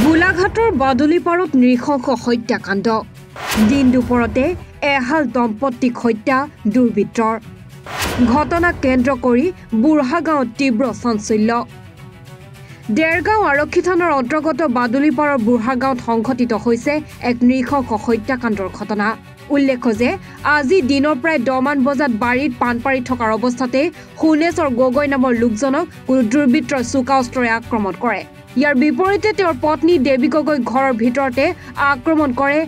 গোলাঘাটৰ বাদুলিপাৰত নৃশংস হত্যাকাণ্ড দিন দুপৰতে এহাল দম্পতীক হত্যা দুৰ্বৃত্তৰ ঘটনা কেন্দ্ৰ কৰি বুঢ়াগাঁৱত তীব্ৰ চাঞ্চল্য দেৰগাঁও আৰক্ষী থানাৰ অন্তৰ্গত বাদুলিপাৰৰ বুঢ়াগাঁৱত সংঘটিত হৈছে এক নৃশংস হত্যাকাণ্ডৰ ঘটনা উল্লেখ্য যে আজি দিনৰ প্ৰায় 10 মান বজাত বাৰীত পানপাৰি থকাৰ অৱস্থাতে হুনেশ্বৰ গগৈ নামৰ লোকজনক কোনো দুৰ্বৃত্তই চোকা অস্ত্ৰৰে আক্ৰমণ কৰে ইয়াৰ বিপৰীতে তেওঁৰ পত্নী দেৱী গগৈ ঘৰৰ ভিতৰতে আক্ৰমণ কৰে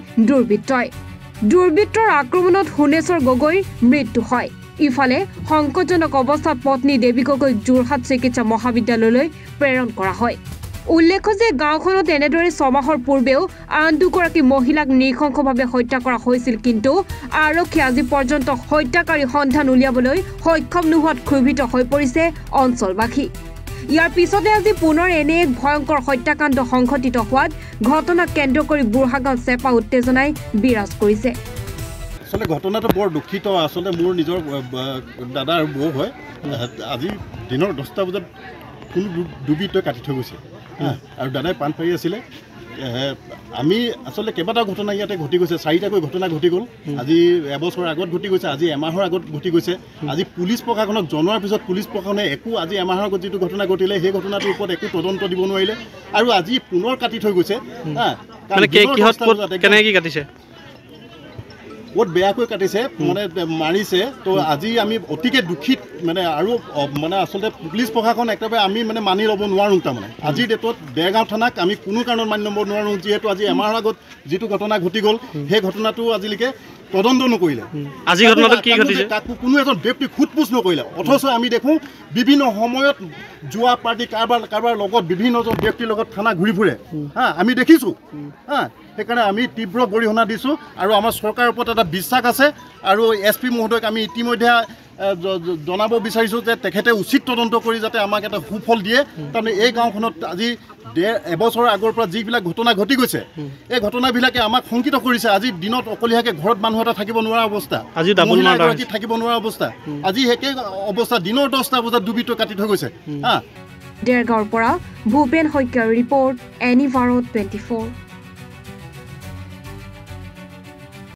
দুৰ্বৃত্তৰ আক্ৰমণত হুনেশ্বৰ গগৈৰ মৃত্যু হয় ইফালে সংকটজনক অৱস্থাত পত্নী দেৱী গগৈক যোৰহাট চিকিৎসা মহাবিদ্যালয়লৈ প্ৰেৰণ কৰা হয় উল্লেখ্য যে গাঁওখনত এনেদৰে 6 মাহৰ পূৰ্বেও আন দুগৰাকী মহিলাক নৃশংসভাৱে হত্যা কৰা হৈছিল কিন্তু আৰক্ষী আজি পৰ্যন্ত হত্যাকাৰী সন্ধান উলিয়াবলৈ সক্ষম নোহোৱাত ক্ষোভিত হৈ পৰিছে অঞ্চলবাসী ইয়াৰ পিছতে আজি পুনৰ এনে এক ভয়ংকৰ হত্যাকাণ্ড সংঘটিত হোৱাত ঘটনাক কেন্দ্ৰ কৰি বুঢ়াগাঁৱত চেপা উত্তেজনাই বিৰাজ কৰিছে আসলে ঘটনাটো বৰ দুখিত আসলে মোৰ নিজৰ দাদাৰ বৌ হয় আজি দিনৰ 10টা বজাত কোনো দুৰ্বৃত্তই কাটি থৈ গৈছে আৰু দাদাই পান পাৰি আছিলে আমি আসলে কেইবাটা ঘটনা ইয়াতে ঘটি গৈছে 4টাকৈ ঘটনা ঘটি গ'ল আজি এবছৰ আগত ঘটি গৈছে আজি এমাহৰ আগত ঘটি গৈছে আজি পুলিচ প্ৰশাসনক জনোৱাৰ পিছত পুলিচ প্ৰশাসনে একো আজি এমাহৰ আগত যিটো ঘটনা ঘটিলে সেই ঘটনাটোৰ ওপৰত একো তদন্ত দিব নোৱাৰিলে আৰু আজি পুনৰ কাটি থৈ গৈছে মানে কেনে কি কাটিছে বহুত বেয়াকৈ কাটিছে মানে মাৰিছে তো আজি আমি অতিকে দুখিত মানে আৰু মানে আসলে পুলিচ প্ৰশাসন একেবাৰে আমি মানে মানি ল'ব নোৱাৰোঁ তাৰমানে আজিৰ ডেটত দেৰগাঁও থানাক আমি কোনো কাৰণত মানি ল'ব নোৱাৰোঁ যিহেতু আজি এমাহৰ আগত যিটো ঘটনা ঘটি গ'ল সেই ঘটনাটো আজিলৈকে তদন্ত নকৰিলে আজি ঘটনাটো কি ঘটিছে তাকো কোনো এজন ব্যক্তি খুদপুছ নকৰিলে অথচ আমি দেখোঁ বিভিন্ন সময়ত যোৱা পাৰ্টি কাৰোবাৰ লগত বিভিন্নজন ব্যক্তিৰ লগত থানা ঘূৰি ফুৰে আমি দেখিছোঁ সেইকাৰণে আমি তীব্ৰ গৰিহণা দিছোঁ আৰু আমাৰ চৰকাৰৰ ওপৰত এটা বিশ্বাস আছে আৰু SP মহোদয়ক আমি ইতিমধ্যে জনাব বিচাৰিছোঁ যে তেখেতে উচিত তদন্ত কৰি যাতে আমাক এটা সুফল দিয়ে তাৰমানে এই গাঁওখনত আজি এবছৰৰ আগৰ পৰা যিবিলাক ঘটনা ঘটি গৈছে এই ঘটনাবিলাকে আমাক শংকিত কৰিছে আজি দিনত অকলীয়াকৈ ঘৰত মানুহ এটা থাকিব নোৱাৰা অৱস্থা মহিলাগৰাকী থাকিব নোৱাৰা অৱস্থা আজি একে অৱস্থা দিনৰ 10টা বজাত দুৰ্বৃত্ত কাটি থৈ গৈছে দেৰগাঁৱৰ পৰা ভূপেন শইকীয়াৰ ৰিপৰ্ট এনি ভাৰত 24